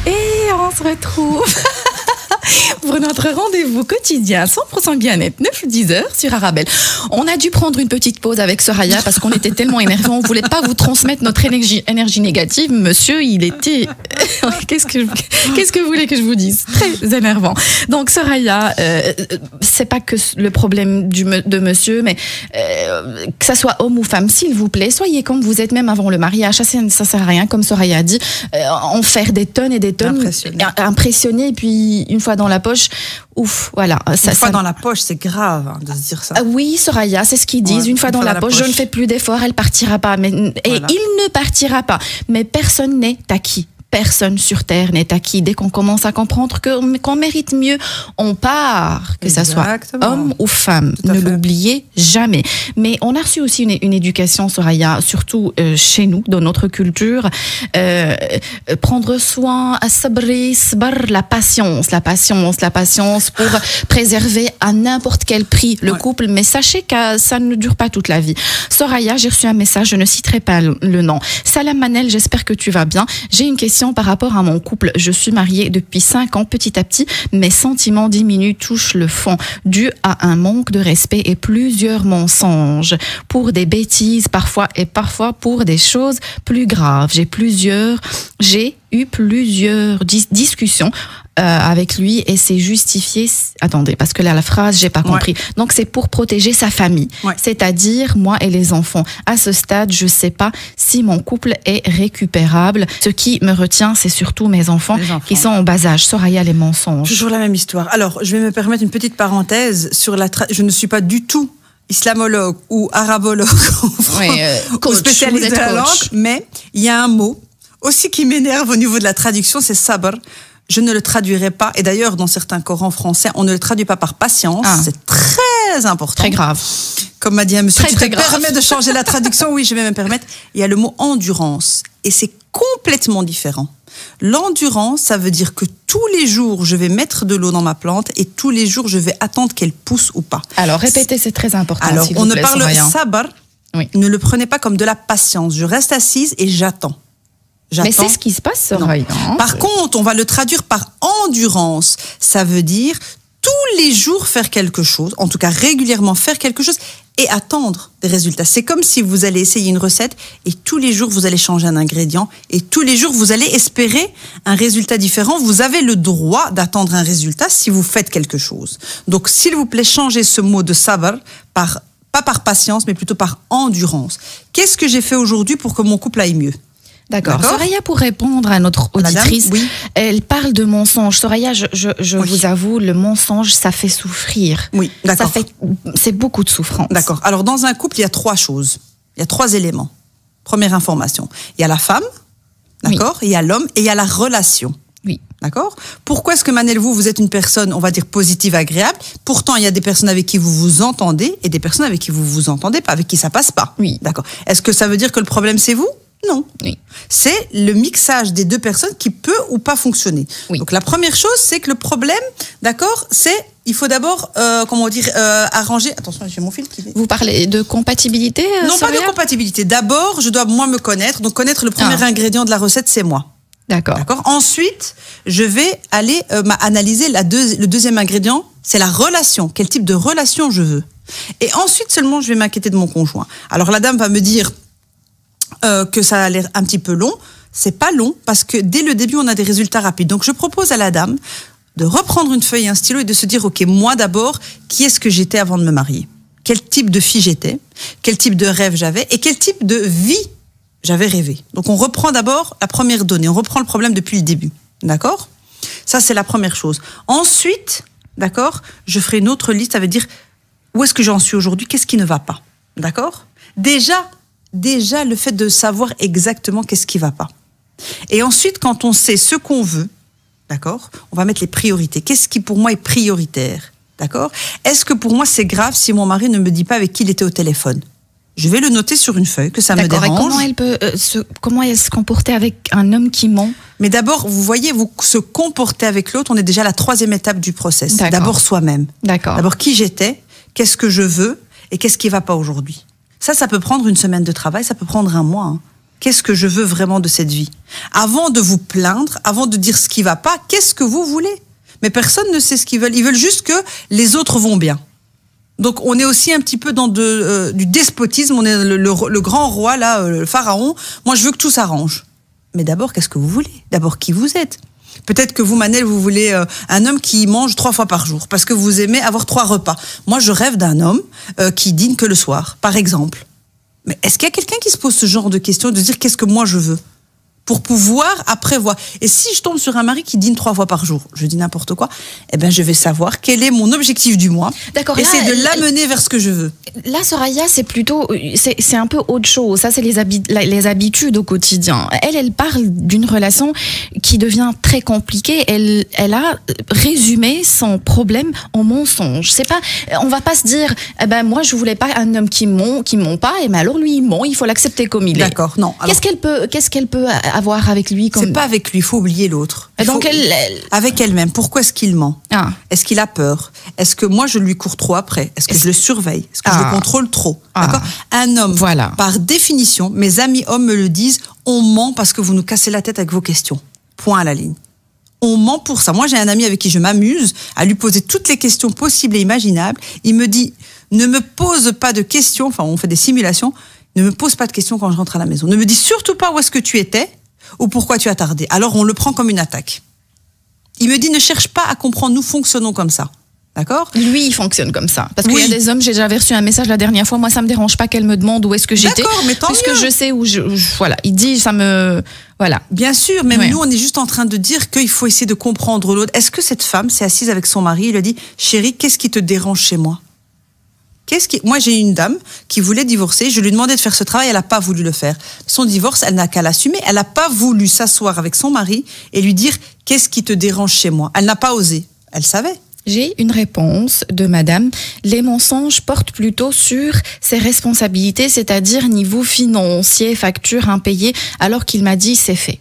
Et on se retrouve pour notre rendez-vous quotidien 100% bien-être, 9-10 heures sur Arabelle. On a dû prendre une petite pause avec Soraya parce qu'on était tellement énervés, on voulait pas vous transmettre notre énergie négative. Monsieur, il était... Qu'est-ce que vous voulez que je vous dise? Très énervant. Donc Soraya, c'est pas que le problème de monsieur, mais que ça soit homme ou femme, s'il vous plaît, soyez comme vous êtes même avant le mariage. Ça sert à rien, comme Soraya a dit, en faire des tonnes et des tonnes, impressionner, et puis une fois dans la poche, ouf, voilà. Une fois dans la poche, c'est grave hein, de se dire ça. Oui, Soraya, c'est ce qu'ils disent. Une fois dans la poche, je ne fais plus d'efforts, elle partira pas. Et il ne partira pas. Mais personne n'est acquis. Personne sur Terre n'est acquis. Dès qu'on commence à comprendre qu'on mérite mieux, on part, que ça soit homme ou femme. Ne l'oubliez jamais. Mais on a reçu aussi une éducation, Soraya, surtout chez nous, dans notre culture. Prendre soin, la patience pour préserver à n'importe quel prix le couple. Mais sachez que ça ne dure pas toute la vie. Soraya, j'ai reçu un message, je ne citerai pas le nom. Salam Manel, j'espère que tu vas bien. J'ai une question par rapport à mon couple. Je suis mariée depuis 5 ans. Petit à petit, mes sentiments diminuent, touchent le fond, dû à un manque de respect et plusieurs mensonges pour des bêtises parfois et parfois pour des choses plus graves. J'ai eu plusieurs discussions avec lui et c'est justifié. Attendez, parce que là, la phrase, j'ai pas compris. Donc, c'est pour protéger sa famille. C'est-à-dire, moi et les enfants. À ce stade, je sais pas si mon couple est récupérable. Ce qui me retient, c'est surtout mes enfants qui sont en bas âge. Soraya, les mensonges. Toujours la même histoire. Alors, je vais me permettre une petite parenthèse sur je ne suis pas du tout islamologue ou arabologue ou spécialiste de la langue, mais il y a un mot aussi qui m'énerve au niveau de la traduction, c'est sabr. Je ne le traduirai pas. Et d'ailleurs, dans certains Corans français, on ne le traduit pas par patience. C'est très très important. Très grave. Comme m'a dit un monsieur, Très, tu très te grave. permets de changer la traduction? Oui, je vais me permettre. Il y a le mot endurance. Et c'est complètement différent. L'endurance, ça veut dire que tous les jours, je vais mettre de l'eau dans ma plante et tous les jours, je vais attendre qu'elle pousse ou pas. Alors, répétez, c'est très important. Alors, s'il on vous ne plaît, parle Soraya. sabar. Oui. Ne le prenez pas comme de la patience. Je reste assise et j'attends. Mais c'est ce qui se passe, Soraya. Par contre, on va le traduire par endurance. Ça veut dire tous les jours faire quelque chose, en tout cas régulièrement faire quelque chose et attendre des résultats. C'est comme si vous allez essayer une recette et tous les jours vous allez changer un ingrédient et tous les jours vous allez espérer un résultat différent. Vous avez le droit d'attendre un résultat si vous faites quelque chose. Donc, s'il vous plaît, changez ce mot de sabar pas par patience, mais plutôt par endurance. Qu'est-ce que j'ai fait aujourd'hui pour que mon couple aille mieux? D'accord. Soraya, pour répondre à notre auditrice, Madame, oui. Elle parle de mensonge. Soraya, je Oui. vous avoue, le mensonge, ça fait souffrir. Oui, d'accord. C'est beaucoup de souffrance. D'accord. Alors, dans un couple, il y a 3 choses. Il y a 3 éléments. Première information. Il y a la femme, d'accord? Il y a l'homme et il y a la relation. Oui. D'accord? Pourquoi est-ce que Manel, vous êtes une personne, on va dire, positive, agréable? Pourtant, il y a des personnes avec qui vous vous entendez et des personnes avec qui vous vous entendez pas, avec qui ça passe pas. Oui. D'accord. Est-ce que ça veut dire que le problème, c'est vous? Non. Oui. C'est le mixage des 2 personnes qui peut ou pas fonctionner. Oui. Donc, la première chose, c'est que le problème, d'accord, c'est, il faut d'abord, arranger. Attention, j'ai mon fil qui est. Vous parlez de compatibilité, Non, pas Soraya? de compatibilité. D'abord, je dois moi me connaître. Donc, connaître le premier ingrédient de la recette, c'est moi. D'accord. D'accord. Ensuite, je vais aller analyser le deuxième ingrédient, c'est la relation. Quel type de relation je veux. Et ensuite seulement, je vais m'inquiéter de mon conjoint. Alors, la dame va me dire que ça a l'air un petit peu long. C'est pas long parce que dès le début, on a des résultats rapides. Donc, je propose à la dame de reprendre une feuille et un stylo et de se dire, OK, moi d'abord, qui est-ce que j'étais avant de me marier? Quel type de fille j'étais? Quel type de rêve j'avais? Et quel type de vie j'avais rêvé. Donc, on reprend d'abord la première donnée. On reprend le problème depuis le début. D'accord? Ça, c'est la première chose. Ensuite, d'accord, je ferai une autre liste. Ça veut dire, où est-ce que j'en suis aujourd'hui? Qu'est-ce qui ne va pas? D'accord? Déjà, le fait de savoir exactement qu'est-ce qui ne va pas. Et ensuite, quand on sait ce qu'on veut, d'accord, on va mettre les priorités. Qu'est-ce qui, pour moi, est prioritaire? D'accord? Est-ce que pour moi, c'est grave si mon mari ne me dit pas avec qui il était au téléphone? Je vais le noter sur une feuille, que ça me dérange. Et comment elle se comporter avec un homme qui ment? Mais d'abord, vous voyez, vous se comporter avec l'autre, on est déjà à la 3e étape du process. D'accord. D'abord soi-même. D'accord. D'abord qui j'étais, qu'est-ce que je veux et qu'est-ce qui ne va pas aujourd'hui. Ça peut prendre une semaine de travail, ça peut prendre un mois. Qu'est-ce que je veux vraiment de cette vie? Avant de vous plaindre, avant de dire ce qui ne va pas, qu'est-ce que vous voulez? Mais personne ne sait ce qu'ils veulent. Ils veulent juste que les autres vont bien. Donc, on est aussi un petit peu dans du despotisme. On est le grand roi, là, le pharaon. Moi, je veux que tout s'arrange. Mais d'abord, qu'est-ce que vous voulez? D'abord, qui vous êtes? Peut-être que vous, Manel, vous voulez un homme qui mange 3 fois par jour parce que vous aimez avoir 3 repas. Moi, je rêve d'un homme qui dîne que le soir, par exemple. Mais est-ce qu'il y a quelqu'un qui se pose ce genre de questions, de dire qu'est-ce que moi je veux? Pour pouvoir après voir. Et si je tombe sur un mari qui dîne 3 fois par jour, je dis n'importe quoi, eh ben je vais savoir quel est mon objectif du mois. D'accord. Et c'est de l'amener vers ce que je veux. Là, Soraya, c'est plutôt, c'est un peu autre chose. Ça, c'est les habitudes au quotidien. Elle parle d'une relation qui devient très compliquée. Elle a résumé son problème en mensonge. C'est pas, on va pas se dire, eh ben moi je voulais pas un homme qui ment pas, et mais alors lui il ment, il faut l'accepter comme il est. D'accord, non. Alors, qu'est-ce qu'elle peut avoir avec lui comme... C'est pas avec lui, il faut oublier l'autre. Et donc avec elle-même. Pourquoi est-ce qu'il ment? Est-ce qu'il a peur? Est-ce que moi je lui cours trop après? Est-ce que je le surveille? Est-ce que je le contrôle trop? D'accord? Un homme, par définition, mes amis hommes me le disent, on ment parce que vous nous cassez la tête avec vos questions. Point à la ligne. On ment pour ça. Moi, j'ai un ami avec qui je m'amuse à lui poser toutes les questions possibles et imaginables. Il me dit, ne me pose pas de questions, enfin on fait des simulations, ne me pose pas de questions quand je rentre à la maison. Ne me dis surtout pas où est-ce que tu étais ou pourquoi tu as tardé. Alors on le prend comme une attaque. Il me dit, ne cherche pas à comprendre, nous fonctionnons comme ça. D'accord? Lui, il fonctionne comme ça. Parce qu'il y a des hommes, j'ai déjà reçu un message la dernière fois, moi ça me dérange pas qu'elle me demande où est-ce que j'étais. D'accord, mais tant mieux. Puisque je sais où voilà, il dit, ça me... Voilà. Bien sûr, même nous, on est juste en train de dire qu'il faut essayer de comprendre l'autre. Est-ce que cette femme s'est assise avec son mari et lui a dit, chérie, qu'est-ce qui te dérange chez moi? Moi, j'ai une dame qui voulait divorcer. Je lui ai demandé de faire ce travail. Elle n'a pas voulu le faire. Son divorce, elle n'a qu'à l'assumer. Elle n'a pas voulu s'asseoir avec son mari et lui dire, qu'est-ce qui te dérange chez moi? Elle n'a pas osé. Elle savait. J'ai une réponse de madame. Les mensonges portent plutôt sur ses responsabilités, c'est-à-dire niveau financier, facture impayée, alors qu'il m'a dit c'est fait.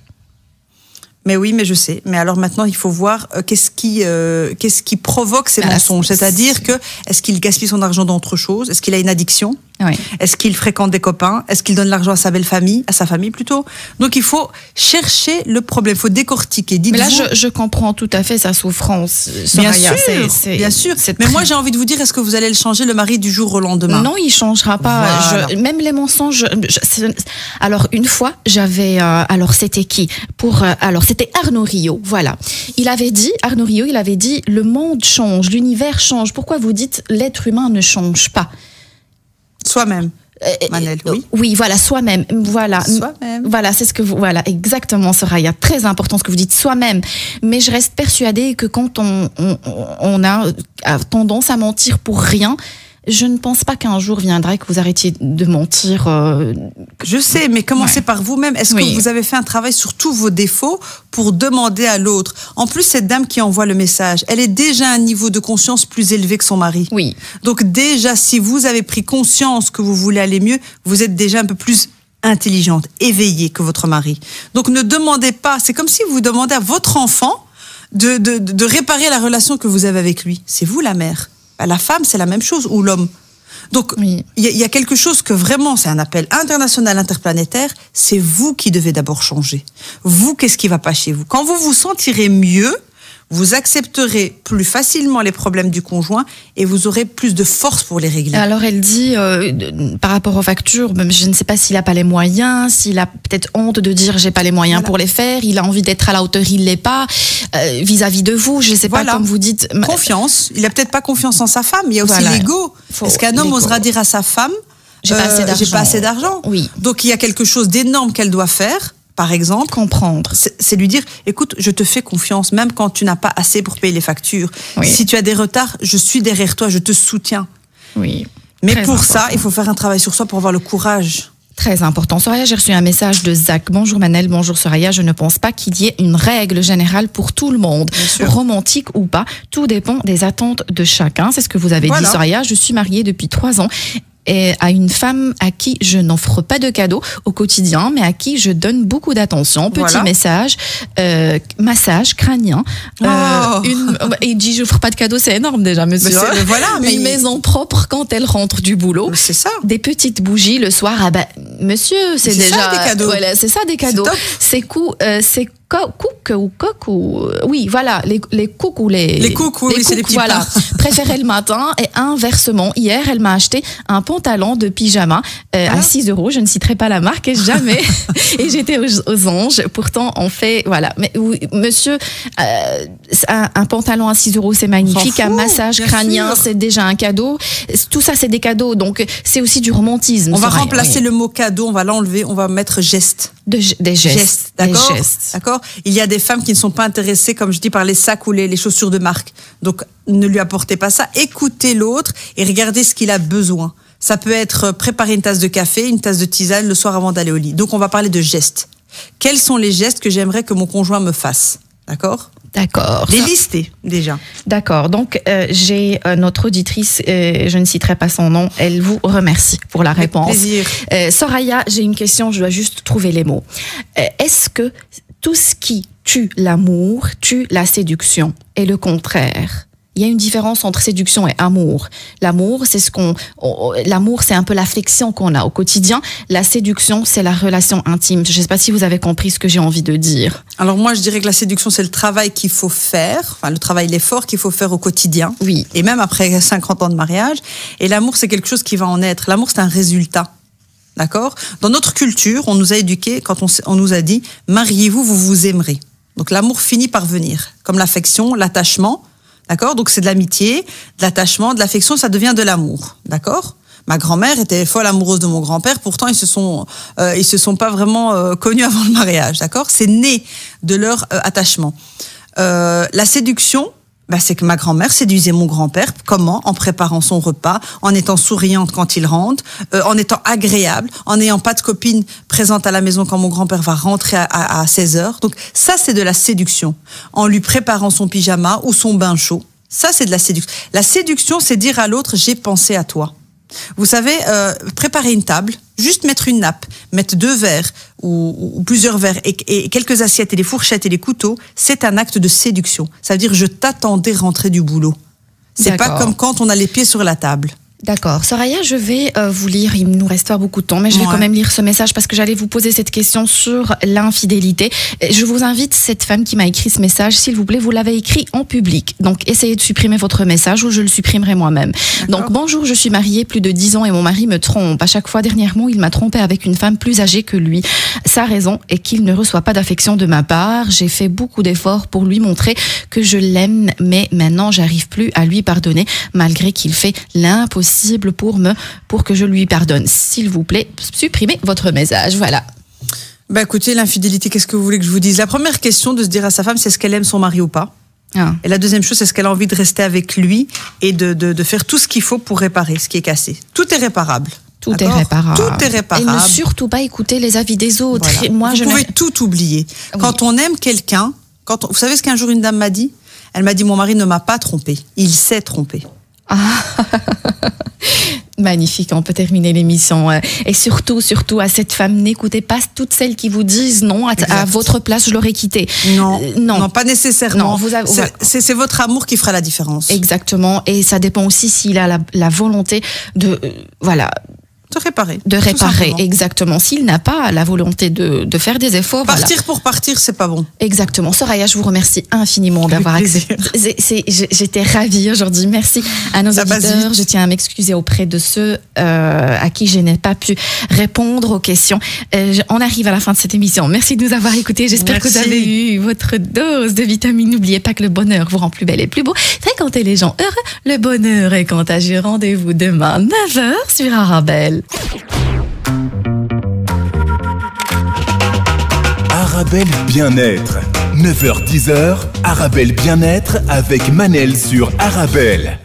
Mais oui, mais je sais. Mais alors maintenant, il faut voir qu'est-ce qui provoque ces mensonges. C'est-à-dire que est-ce qu'il gaspille son argent dans autre chose? Est-ce qu'il a une addiction? Oui. Est-ce qu'il fréquente des copains? Est-ce qu'il donne l'argent à sa belle famille, à sa famille plutôt? Donc il faut chercher le problème, il faut décortiquer. Mais là, je comprends tout à fait sa souffrance. Bien Soraya, sûr, bien sûr. Mais moi, j'ai envie de vous dire, est-ce que vous allez le changer, le mari, du jour au lendemain? Non, il changera pas. Voilà. Même les mensonges. Alors une fois, j'avais. Alors c'était qui? Alors c'était Arnaud Rio. Voilà. Arnaud Rio, il avait dit, le monde change, l'univers change. Pourquoi vous dites l'être humain ne change pas? Soi-même. Manel, oui. Oui, voilà, soi-même. Voilà. Soi-même. Voilà, c'est ce que vous. Voilà, exactement, Soraya. Très important ce que vous dites, soi-même. Mais je reste persuadée que quand on a tendance à mentir pour rien, je ne pense pas qu'un jour viendra que vous arrêtiez de mentir. Je sais, mais commencez par vous-même. Est-ce que vous avez fait un travail sur tous vos défauts pour demander à l'autre? En plus, cette dame qui envoie le message, elle est déjà à un niveau de conscience plus élevé que son mari. Oui. Donc déjà, si vous avez pris conscience que vous voulez aller mieux, vous êtes déjà un peu plus intelligente, éveillée que votre mari. Donc ne demandez pas, c'est comme si vous demandez à votre enfant de réparer la relation que vous avez avec lui. C'est vous la mère. La femme, c'est la même chose, ou l'homme. Donc, il y a quelque chose que vraiment, c'est un appel international, interplanétaire, c'est vous qui devez d'abord changer. Vous, qu'est-ce qui va pas chez vous? Quand vous vous sentirez mieux, vous accepterez plus facilement les problèmes du conjoint et vous aurez plus de force pour les régler. Alors elle dit, par rapport aux factures, je ne sais pas s'il n'a pas les moyens, s'il a peut-être honte de dire j'ai pas les moyens pour les faire, il a envie d'être à la hauteur, il l'est pas, vis-à-vis de vous, je ne sais pas, comme vous dites. Confiance, il a peut-être pas confiance en sa femme, il y a aussi l'ego. Est-ce qu'un homme osera dire à sa femme, j'ai pas assez d'argent? Oui. Donc il y a quelque chose d'énorme qu'elle doit faire. Par exemple, comprendre. C'est lui dire, écoute, je te fais confiance, même quand tu n'as pas assez pour payer les factures. Oui. Si tu as des retards, je suis derrière toi, je te soutiens. Oui. Mais pour ça, il faut faire un travail sur soi pour avoir le courage. Très important. Soraya, j'ai reçu un message de Zach. Bonjour Manel, bonjour Soraya. Je ne pense pas qu'il y ait une règle générale pour tout le monde. Romantique ou pas, tout dépend des attentes de chacun. C'est ce que vous avez dit, Soraya. Je suis mariée depuis 3 ans. Et à une femme à qui je n'offre pas de cadeaux au quotidien, mais à qui je donne beaucoup d'attention. Petit message, massage crânien. Il dit, je n'offre pas de cadeaux, c'est énorme déjà, monsieur. Mais une maison propre quand elle rentre du boulot. C'est ça. Des petites bougies le soir. Ah bah, monsieur, c'est déjà... ça, des cadeaux. Voilà, c'est ça, des cadeaux. C'est cook ou coq ou... Oui, voilà, les cooks ou les cooks, oui, c'est les petits plats. Préféré le matin. Et inversement, hier, elle m'a acheté un pantalon de pyjama à 6 €. Je ne citerai pas la marque, jamais. Et j'étais aux anges. Pourtant, on fait... Voilà. Mais oui, monsieur, un pantalon à 6 €, c'est magnifique. Un massage crânien, c'est déjà un cadeau. Tout ça, c'est des cadeaux. Donc, c'est aussi du romantisme. On va remplacer le mot cadeau, on va l'enlever, on va mettre geste. Des gestes. D'accord. D'accord. Il y a des femmes qui ne sont pas intéressées, comme je dis, par les sacs ou les chaussures de marque. Donc, ne lui apportez pas ça. Écoutez l'autre et regardez ce qu'il a besoin. Ça peut être préparer une tasse de café, une tasse de tisane le soir avant d'aller au lit. Donc, on va parler de gestes. Quels sont les gestes que j'aimerais que mon conjoint me fasse? D'accord? D'accord. Les lister, déjà. D'accord. Donc, j'ai notre auditrice, je ne citerai pas son nom, elle vous remercie pour la réponse. Avec plaisir. Soraya, j'ai une question, je dois juste trouver les mots. Est-ce que tout ce qui tue l'amour tue la séduction et le contraire? Il y a une différence entre séduction et amour. L'amour, c'est l'amour, c'est un peu l'affection qu'on a au quotidien. La séduction, c'est la relation intime. Je ne sais pas si vous avez compris ce que j'ai envie de dire. Alors moi, je dirais que la séduction, c'est le travail qu'il faut faire, enfin le travail, l'effort qu'il faut faire au quotidien. Oui. Et même après 50 ans de mariage. Et l'amour, c'est quelque chose qui va en être. L'amour, c'est un résultat. D'accord? Dans notre culture, on nous a éduqués quand on nous a dit « mariez-vous, vous vous aimerez ». Donc l'amour finit par venir, comme l'affection, l'attachement. D'accord? Donc c'est de l'amitié, de l'attachement, de l'affection, ça devient de l'amour. D'accord? Ma grand-mère était folle amoureuse de mon grand-père, pourtant ils se sont pas vraiment connus avant le mariage. D'accord? C'est né de leur attachement. La séduction, c'est que ma grand-mère séduisait mon grand-père. Comment? En préparant son repas, en étant souriante quand il rentre, en étant agréable, en n'ayant pas de copine présente à la maison quand mon grand-père va rentrer à 16h. Donc ça, c'est de la séduction. En lui préparant son pyjama ou son bain chaud. Ça, c'est de la séduction. La séduction, c'est dire à l'autre, j'ai pensé à toi. Vous savez, préparer une table, juste mettre une nappe, mettre 2 verres ou plusieurs verres et quelques assiettes et des fourchettes et des couteaux, c'est un acte de séduction. Ça veut dire, je t'attendais rentrer du boulot. C'est pas comme quand on a les pieds sur la table. D'accord. Soraya, je vais vous lire, il ne nous reste pas beaucoup de temps, mais je vais quand même lire ce message parce que j'allais vous poser cette question sur l'infidélité. Je vous invite, cette femme qui m'a écrit ce message, s'il vous plaît, vous l'avez écrit en public. Donc, essayez de supprimer votre message ou je le supprimerai moi-même. Donc, bonjour, je suis mariée plus de 10 ans et mon mari me trompe. À chaque fois, dernièrement, il m'a trompé avec une femme plus âgée que lui. Sa raison est qu'il ne reçoit pas d'affection de ma part. J'ai fait beaucoup d'efforts pour lui montrer que je l'aime, mais maintenant, j'arrive plus à lui pardonner malgré qu'il fait l'impossible pour que je lui pardonne. S'il vous plaît, supprimez votre message. Voilà. Bah écoutez, l'infidélité, qu'est-ce que vous voulez que je vous dise? La première question de se dire à sa femme, c'est est-ce qu'elle aime son mari ou pas? Et la deuxième chose, c'est est-ce qu'elle a envie de rester avec lui et de faire tout ce qu'il faut pour réparer ce qui est cassé. Tout est réparable. Tout est réparable. Tout est réparable. Et ne surtout pas écouter les avis des autres. Voilà. Moi, vous pouvez tout oublier. Quand on aime quelqu'un, vous savez ce qu'un jour une dame m'a dit? Elle m'a dit, mon mari ne m'a pas trompé. Il s'est trompé. Magnifique, on peut terminer l'émission. Et surtout à cette femme, n'écoutez pas toutes celles qui vous disent non, à votre place, je l'aurais quitté. Non, pas nécessairement. Non, c'est votre amour qui fera la différence. Exactement, et ça dépend aussi s'il a la volonté de de réparer. Exactement. S'il n'a pas la volonté de faire des efforts. Partir pour partir, c'est pas bon. Exactement. Soraya, je vous remercie infiniment d'avoir accepté. J'étais ravie aujourd'hui. Merci à nos auditeurs. Je tiens à m'excuser auprès de ceux à qui je n'ai pas pu répondre aux questions. On arrive à la fin de cette émission. Merci de nous avoir écoutés. J'espère que vous avez eu votre dose de vitamines. N'oubliez pas que le bonheur vous rend plus belle et plus beau. Fréquentez les gens heureux. Le bonheur est contagieux. Rendez-vous demain 9h sur Arabelle. Arabelle Bien-être. 9h-10h, Arabelle Bien-être avec Manel sur Arabelle.